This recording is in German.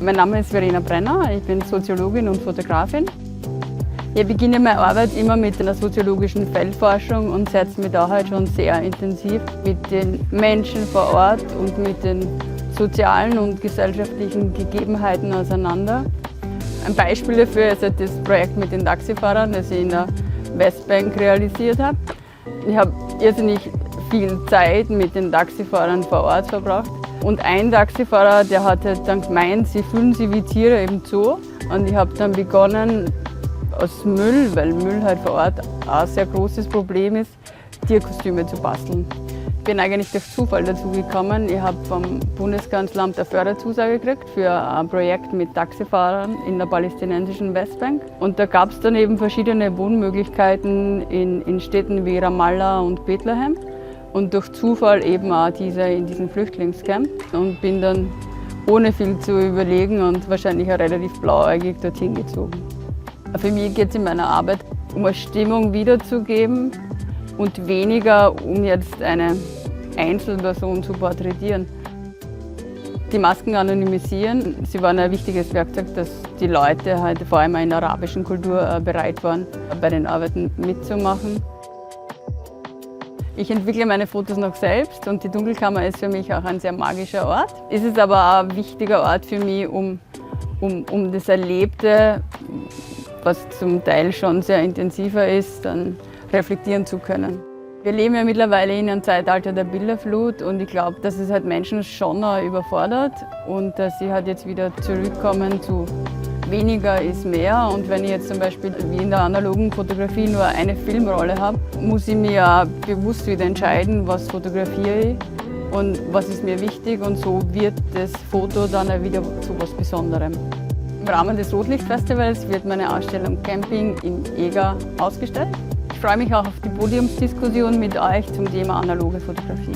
Mein Name ist Verena Brenner, ich bin Soziologin und Fotografin. Ich beginne meine Arbeit immer mit einer soziologischen Feldforschung und setze mich da halt schon sehr intensiv mit den Menschen vor Ort und mit den sozialen und gesellschaftlichen Gegebenheiten auseinander. Ein Beispiel dafür ist das Projekt mit den Taxifahrern, das ich in der Westbank realisiert habe. Ich habe irrsinnig viel Zeit mit den Taxifahrern vor Ort verbracht. Und ein Taxifahrer, der hat halt dann gemeint, sie fühlen sich wie Tiere im Zoo. Und ich habe dann begonnen, aus Müll, weil Müll halt vor Ort auch ein sehr großes Problem ist, Tierkostüme zu basteln. Ich bin eigentlich durch Zufall dazu gekommen. Ich habe vom Bundeskanzleramt eine Förderzusage gekriegt für ein Projekt mit Taxifahrern in der palästinensischen Westbank. Und da gab es dann eben verschiedene Wohnmöglichkeiten in Städten wie Ramallah und Bethlehem. Und durch Zufall eben auch in diesem Flüchtlingscamp. Und bin dann ohne viel zu überlegen und wahrscheinlich auch relativ blauäugig dorthin gezogen. Für mich geht es in meiner Arbeit um eine Stimmung wiederzugeben und weniger um jetzt eine Einzelperson zu porträtieren. Die Masken anonymisieren, sie waren ein wichtiges Werkzeug, dass die Leute halt vor allem in der arabischen Kultur bereit waren, bei den Arbeiten mitzumachen. Ich entwickle meine Fotos noch selbst und die Dunkelkammer ist für mich auch ein sehr magischer Ort. Es ist aber auch ein wichtiger Ort für mich, um das Erlebte, was zum Teil schon sehr intensiver ist, dann reflektieren zu können. Wir leben ja mittlerweile in einem Zeitalter der Bilderflut und ich glaube, dass es halt Menschen schon noch überfordert und dass sie halt jetzt wieder zurückkommen zu weniger ist mehr. Und wenn ich jetzt zum Beispiel wie in der analogen Fotografie nur eine Filmrolle habe, muss ich mir ja bewusst wieder entscheiden, was fotografiere ich und was ist mir wichtig, und so wird das Foto dann auch wieder zu etwas Besonderem. Im Rahmen des Rotlichtfestivals wird meine Ausstellung Camping im Eger ausgestellt. Ich freue mich auch auf die Podiumsdiskussion mit euch zum Thema analoge Fotografie.